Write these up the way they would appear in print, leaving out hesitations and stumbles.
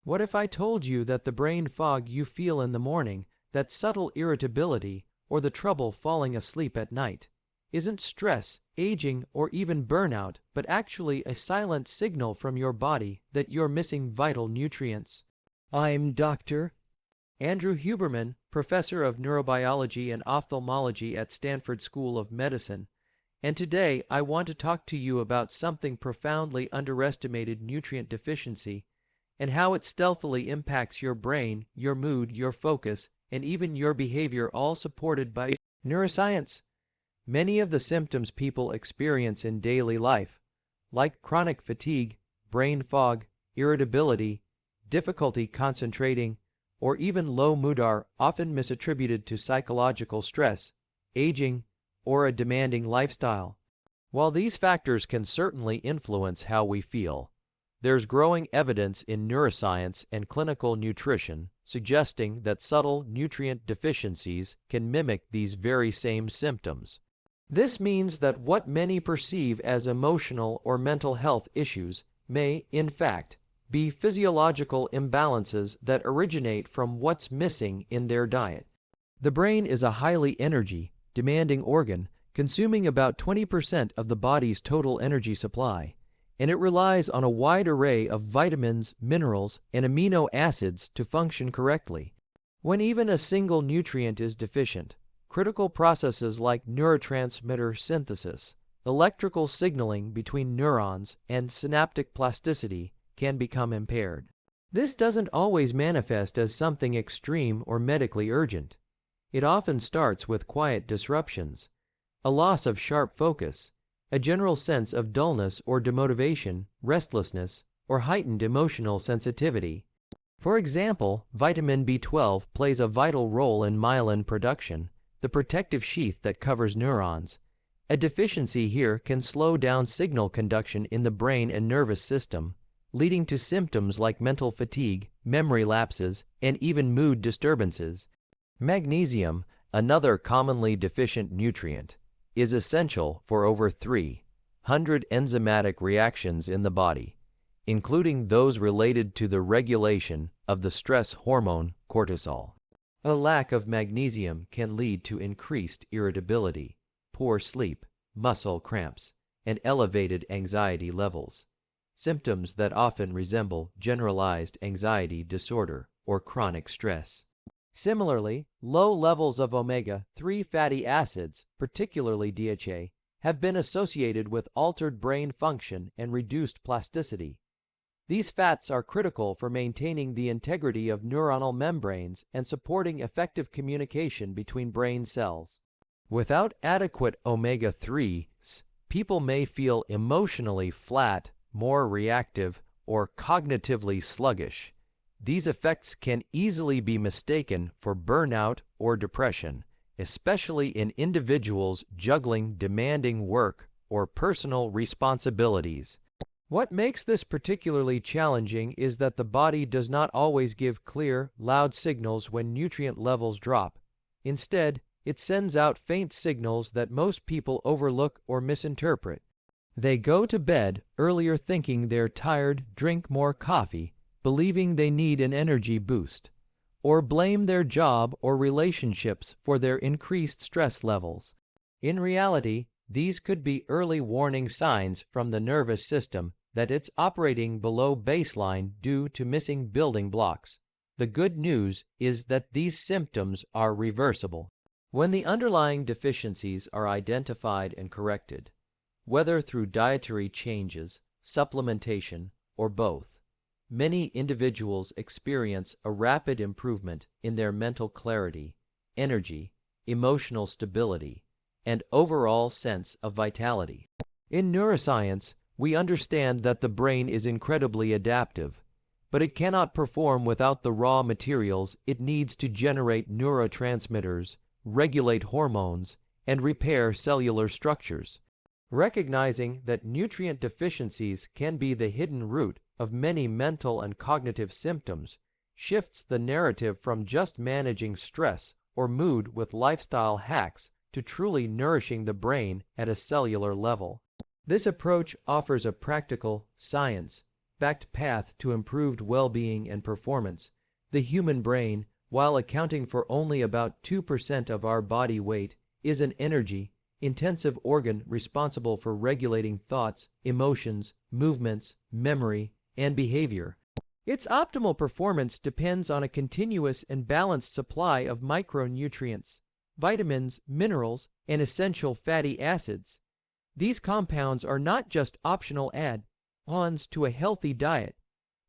What if I told you that the brain fog you feel in the morning, that subtle irritability, or the trouble falling asleep at night, isn't stress, aging, or even burnout, but actually a silent signal from your body that you're missing vital nutrients? I'm Dr. Andrew Huberman, professor of neurobiology and ophthalmology at Stanford School of Medicine, and today I want to talk to you about something profoundly underestimated: nutrient deficiency, and how it stealthily impacts your brain, your mood, your focus, and even your behavior, all supported by neuroscience. Many of the symptoms people experience in daily life, like chronic fatigue, brain fog, irritability, difficulty concentrating, or even low mood, are often misattributed to psychological stress, aging, or a demanding lifestyle. While these factors can certainly influence how we feel, there's growing evidence in neuroscience and clinical nutrition suggesting that subtle nutrient deficiencies can mimic these very same symptoms. This means that what many perceive as emotional or mental health issues may, in fact, be physiological imbalances that originate from what's missing in their diet. The brain is a highly energy-demanding organ, consuming about 20% of the body's total energy supply, and it relies on a wide array of vitamins, minerals, and amino acids to function correctly. When even a single nutrient is deficient, critical processes like neurotransmitter synthesis, electrical signaling between neurons, and synaptic plasticity can become impaired. This doesn't always manifest as something extreme or medically urgent. It often starts with quiet disruptions, a loss of sharp focus, a general sense of dullness or demotivation, restlessness, or heightened emotional sensitivity. For example, vitamin B12 plays a vital role in myelin production, the protective sheath that covers neurons. A deficiency here can slow down signal conduction in the brain and nervous system, leading to symptoms like mental fatigue, memory lapses, and even mood disturbances. Magnesium, another commonly deficient nutrient, is essential for over 300 enzymatic reactions in the body, including those related to the regulation of the stress hormone cortisol. A lack of magnesium can lead to increased irritability, poor sleep, muscle cramps, and elevated anxiety levels, symptoms that often resemble generalized anxiety disorder or chronic stress. Similarly, low levels of omega-3 fatty acids, particularly DHA, have been associated with altered brain function and reduced plasticity. These fats are critical for maintaining the integrity of neuronal membranes and supporting effective communication between brain cells. Without adequate omega-3s, people may feel emotionally flat, more reactive, or cognitively sluggish. These effects can easily be mistaken for burnout or depression, especially in individuals juggling demanding work or personal responsibilities. What makes this particularly challenging is that the body does not always give clear, loud signals when nutrient levels drop. Instead, it sends out faint signals that most people overlook or misinterpret. They go to bed earlier thinking they're tired, drink more coffee, believing they need an energy boost, or blame their job or relationships for their increased stress levels. In reality, these could be early warning signs from the nervous system that it's operating below baseline due to missing building blocks. The good news is that these symptoms are reversible. When the underlying deficiencies are identified and corrected, whether through dietary changes, supplementation, or both, many individuals experience a rapid improvement in their mental clarity, energy, emotional stability, and overall sense of vitality. In neuroscience, we understand that the brain is incredibly adaptive, but it cannot perform without the raw materials it needs to generate neurotransmitters, regulate hormones, and repair cellular structures. Recognizing that nutrient deficiencies can be the hidden root of many mental and cognitive symptoms shifts the narrative from just managing stress or mood with lifestyle hacks to truly nourishing the brain at a cellular level. This approach offers a practical, science science-backed path to improved well-being and performance. The human brain, while accounting for only about 2% of our body weight, is an energy-intensive organ responsible for regulating thoughts, emotions, movements, memory, and behavior. Its optimal performance depends on a continuous and balanced supply of micronutrients, vitamins, minerals, and essential fatty acids. These compounds are not just optional add-ons to a healthy diet.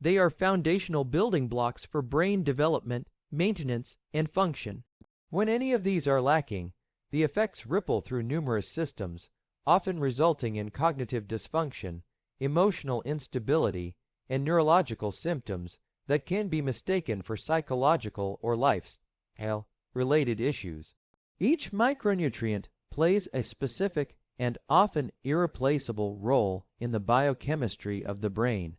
They are foundational building blocks for brain development, maintenance, and function. When any of these are lacking, the effects ripple through numerous systems, often resulting in cognitive dysfunction, emotional instability, and neurological symptoms that can be mistaken for psychological or lifestyle-related issues. Each micronutrient plays a specific and often irreplaceable role in the biochemistry of the brain.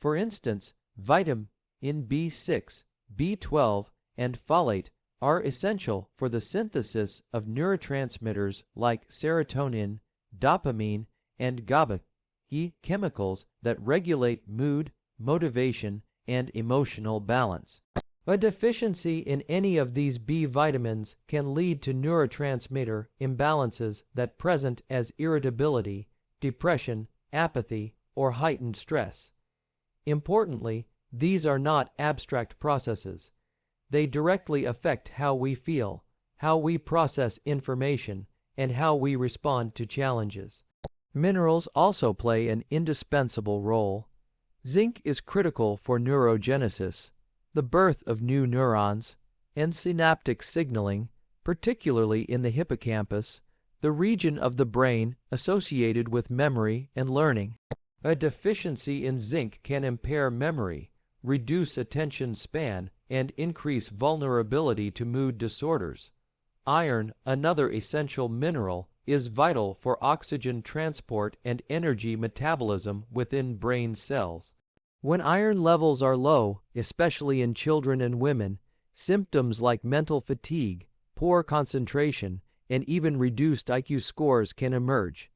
For instance, vitamin B6, B12, and folate are essential for the synthesis of neurotransmitters like serotonin, dopamine, and GABA, chemicals that regulate mood, motivation, and emotional balance. A deficiency in any of these B vitamins can lead to neurotransmitter imbalances that present as irritability, depression, apathy, or heightened stress. Importantly, these are not abstract processes. They directly affect how we feel, how we process information, and how we respond to challenges. Minerals also play an indispensable role. Zinc is critical for neurogenesis, the birth of new neurons, and synaptic signaling, particularly in the hippocampus, the region of the brain associated with memory and learning. A deficiency in zinc can impair memory, reduce attention span, and increase vulnerability to mood disorders. Iron, another essential mineral, is vital for oxygen transport and energy metabolism within brain cells. When iron levels are low, especially in children and women, symptoms like mental fatigue, poor concentration, and even reduced IQ scores can emerge.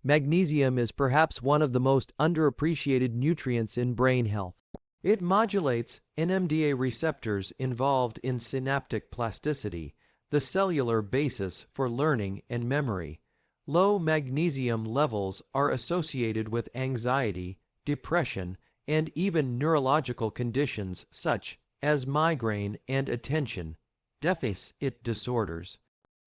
Magnesium is perhaps one of the most underappreciated nutrients in brain health. It modulates NMDA receptors involved in synaptic plasticity, the cellular basis for learning and memory. Low magnesium levels are associated with anxiety, depression, and even neurological conditions such as migraine and attention deficit disorders.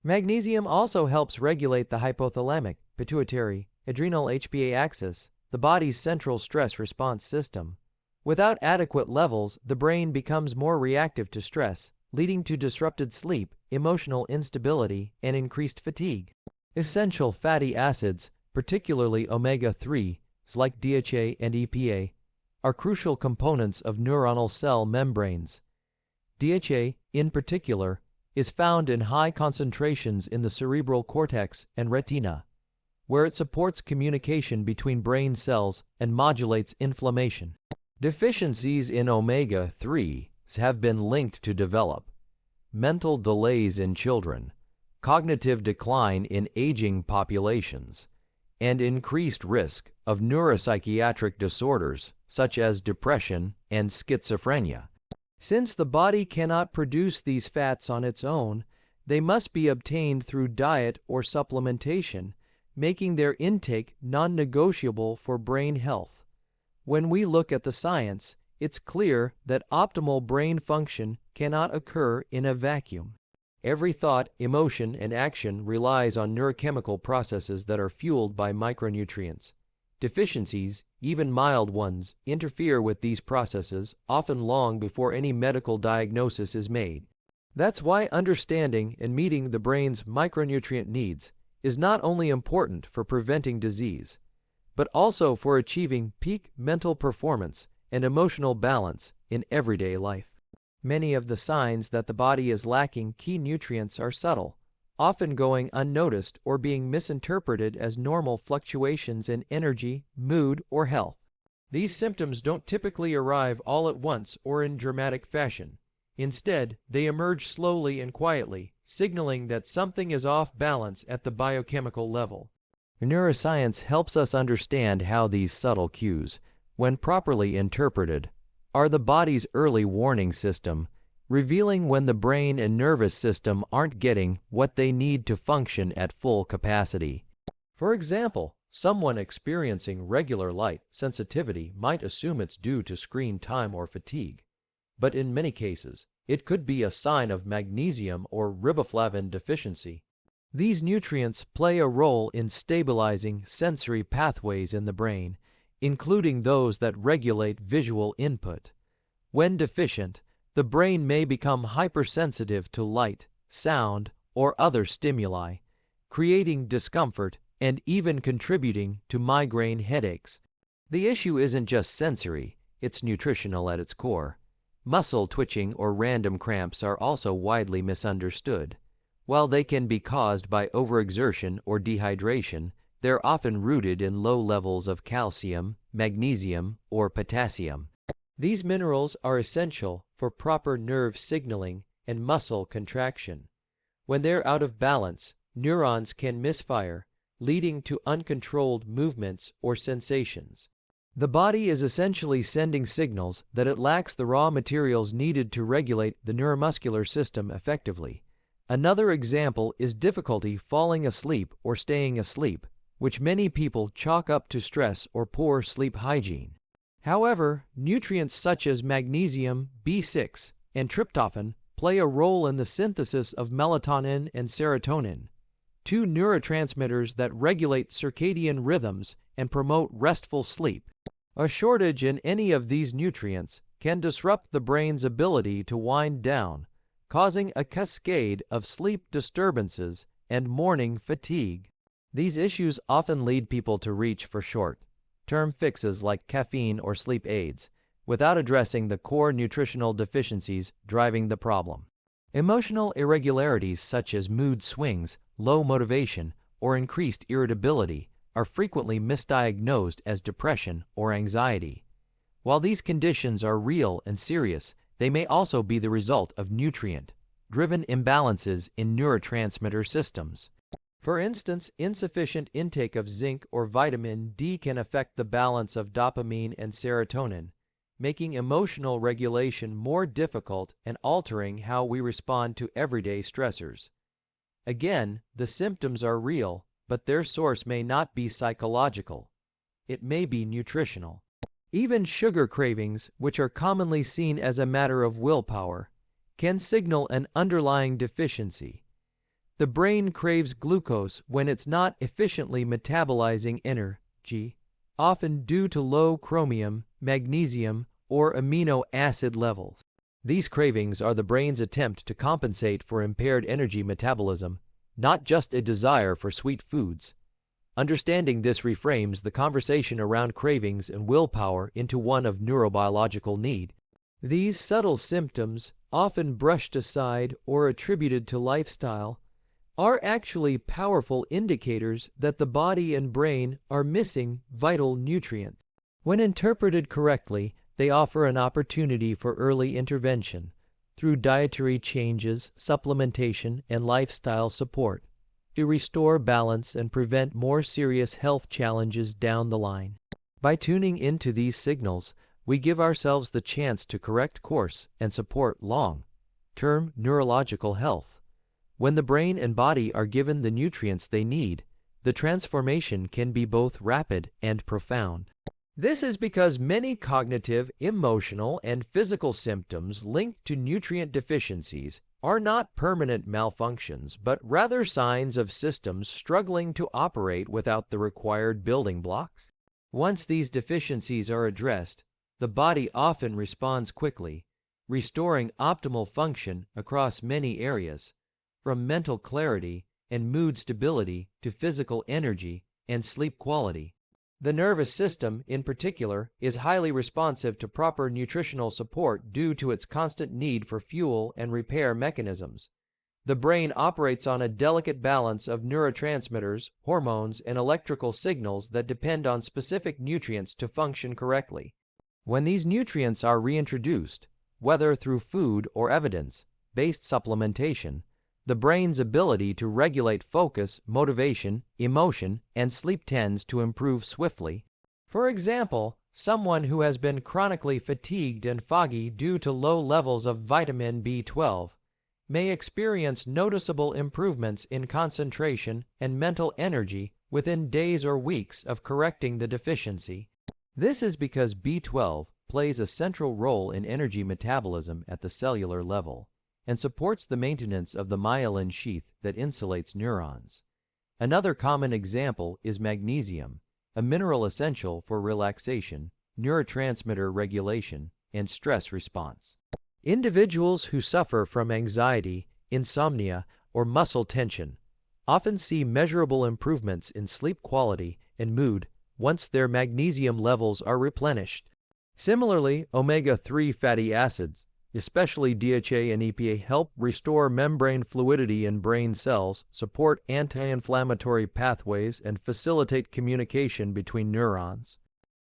Magnesium also helps regulate the hypothalamic, pituitary, adrenal HPA axis, the body's central stress response system. Without adequate levels, the brain becomes more reactive to stress, leading to disrupted sleep, emotional instability, and increased fatigue. Essential fatty acids, particularly omega-3s like DHA and EPA, are crucial components of neuronal cell membranes. DHA, in particular, is found in high concentrations in the cerebral cortex and retina, where it supports communication between brain cells and modulates inflammation. Deficiencies in omega-3s have been linked to mental delays in children, cognitive decline in aging populations, and increased risk of neuropsychiatric disorders such as depression and schizophrenia. Since the body cannot produce these fats on its own, they must be obtained through diet or supplementation, making their intake non-negotiable for brain health. When we look at the science, it's clear that optimal brain function cannot occur in a vacuum. Every thought, emotion, and action relies on neurochemical processes that are fueled by micronutrients. Deficiencies, even mild ones, interfere with these processes, often long before any medical diagnosis is made. That's why understanding and meeting the brain's micronutrient needs is not only important for preventing disease, but also for achieving peak mental performance and emotional balance in everyday life. Many of the signs that the body is lacking key nutrients are subtle, often going unnoticed or being misinterpreted as normal fluctuations in energy, mood, or health. These symptoms don't typically arrive all at once or in dramatic fashion. Instead, they emerge slowly and quietly, signaling that something is off balance at the biochemical level. Neuroscience helps us understand how these subtle cues, when properly interpreted, are the body's early warning system, revealing when the brain and nervous system aren't getting what they need to function at full capacity. For example, someone experiencing regular light sensitivity might assume it's due to screen time or fatigue, but in many cases, it could be a sign of magnesium or riboflavin deficiency. These nutrients play a role in stabilizing sensory pathways in the brain, including those that regulate visual input. When deficient, the brain may become hypersensitive to light, sound, or other stimuli, creating discomfort and even contributing to migraine headaches. The issue isn't just sensory, it's nutritional at its core. Muscle twitching or random cramps are also widely misunderstood. While they can be caused by overexertion or dehydration, they're often rooted in low levels of calcium, magnesium, or potassium. These minerals are essential for proper nerve signaling and muscle contraction. When they're out of balance, neurons can misfire, leading to uncontrolled movements or sensations. The body is essentially sending signals that it lacks the raw materials needed to regulate the neuromuscular system effectively. Another example is difficulty falling asleep or staying asleep, which many people chalk up to stress or poor sleep hygiene. However, nutrients such as magnesium, B6, and tryptophan play a role in the synthesis of melatonin and serotonin, two neurotransmitters that regulate circadian rhythms and promote restful sleep. A shortage in any of these nutrients can disrupt the brain's ability to wind down, causing a cascade of sleep disturbances and morning fatigue. These issues often lead people to reach for short-term fixes like caffeine or sleep aids, without addressing the core nutritional deficiencies driving the problem. Emotional irregularities such as mood swings, low motivation, or increased irritability are frequently misdiagnosed as depression or anxiety. While these conditions are real and serious, they may also be the result of nutrient-driven imbalances in neurotransmitter systems. For instance, insufficient intake of zinc or vitamin D can affect the balance of dopamine and serotonin, making emotional regulation more difficult and altering how we respond to everyday stressors. Again, the symptoms are real, but their source may not be psychological. It may be nutritional. Even sugar cravings, which are commonly seen as a matter of willpower, can signal an underlying deficiency. The brain craves glucose when it's not efficiently metabolizing energy, often due to low chromium, magnesium, or amino acid levels. These cravings are the brain's attempt to compensate for impaired energy metabolism, not just a desire for sweet foods. Understanding this reframes the conversation around cravings and willpower into one of neurobiological need. These subtle symptoms, often brushed aside or attributed to lifestyle, are actually powerful indicators that the body and brain are missing vital nutrients. When interpreted correctly, they offer an opportunity for early intervention through dietary changes, supplementation, and lifestyle support to restore balance and prevent more serious health challenges down the line. By tuning into these signals, we give ourselves the chance to correct course and support long-term neurological health. When the brain and body are given the nutrients they need, the transformation can be both rapid and profound. This is because many cognitive, emotional, and physical symptoms linked to nutrient deficiencies are not permanent malfunctions, but rather signs of systems struggling to operate without the required building blocks. Once these deficiencies are addressed, the body often responds quickly, restoring optimal function across many areas, from mental clarity and mood stability to physical energy and sleep quality. The nervous system, in particular, is highly responsive to proper nutritional support due to its constant need for fuel and repair mechanisms. The brain operates on a delicate balance of neurotransmitters, hormones, and electrical signals that depend on specific nutrients to function correctly. When these nutrients are reintroduced, whether through food or evidence-based supplementation, the brain's ability to regulate focus, motivation, emotion, and sleep tends to improve swiftly. For example, Someone who has been chronically fatigued and foggy due to low levels of vitamin B12 may experience noticeable improvements in concentration and mental energy within days or weeks of correcting the deficiency. This is because B12 plays a central role in energy metabolism at the cellular level and supports the maintenance of the myelin sheath that insulates neurons. Another common example is magnesium, a mineral essential for relaxation, neurotransmitter regulation, and stress response. Individuals who suffer from anxiety, insomnia, or muscle tension often see measurable improvements in sleep quality and mood once their magnesium levels are replenished. Similarly, omega-3 fatty acids, especially DHA and EPA, help restore membrane fluidity in brain cells, support anti-inflammatory pathways, and facilitate communication between neurons.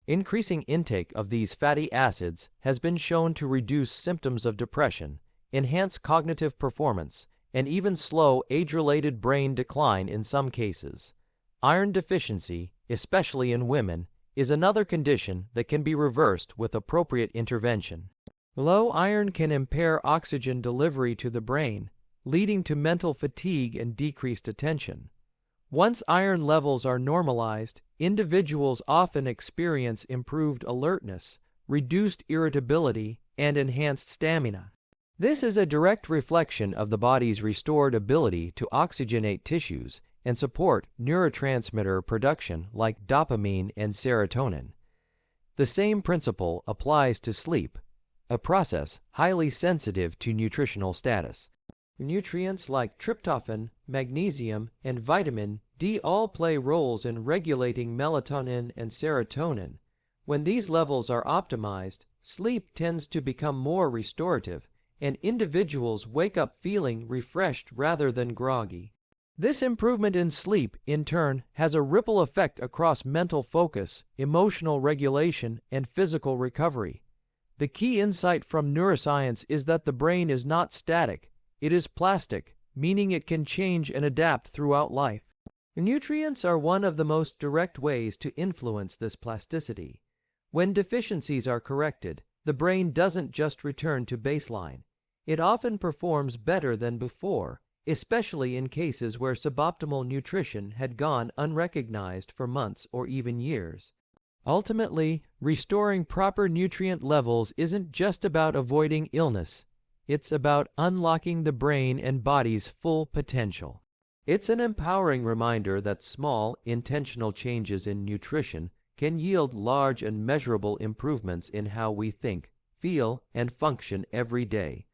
Increasing intake of these fatty acids has been shown to reduce symptoms of depression, enhance cognitive performance, and even slow age-related brain decline in some cases. Iron deficiency, especially in women, is another condition that can be reversed with appropriate intervention. Low iron can impair oxygen delivery to the brain, leading to mental fatigue and decreased attention. Once iron levels are normalized, individuals often experience improved alertness, reduced irritability, and enhanced stamina. This is a direct reflection of the body's restored ability to oxygenate tissues and support neurotransmitter production like dopamine and serotonin. The same principle applies to sleep, a process highly sensitive to nutritional status. Nutrients like tryptophan, magnesium, and vitamin D all play roles in regulating melatonin and serotonin. When these levels are optimized, sleep tends to become more restorative, and individuals wake up feeling refreshed rather than groggy. This improvement in sleep, in turn, has a ripple effect across mental focus, emotional regulation, and physical recovery. The key insight from neuroscience is that the brain is not static. It is plastic, meaning it can change and adapt throughout life. Nutrients are one of the most direct ways to influence this plasticity. When deficiencies are corrected, the brain doesn't just return to baseline. It often performs better than before, especially in cases where suboptimal nutrition had gone unrecognized for months or even years. Ultimately, restoring proper nutrient levels isn't just about avoiding illness. It's about unlocking the brain and body's full potential. It's an empowering reminder that small, intentional changes in nutrition can yield large and measurable improvements in how we think, feel, and function every day.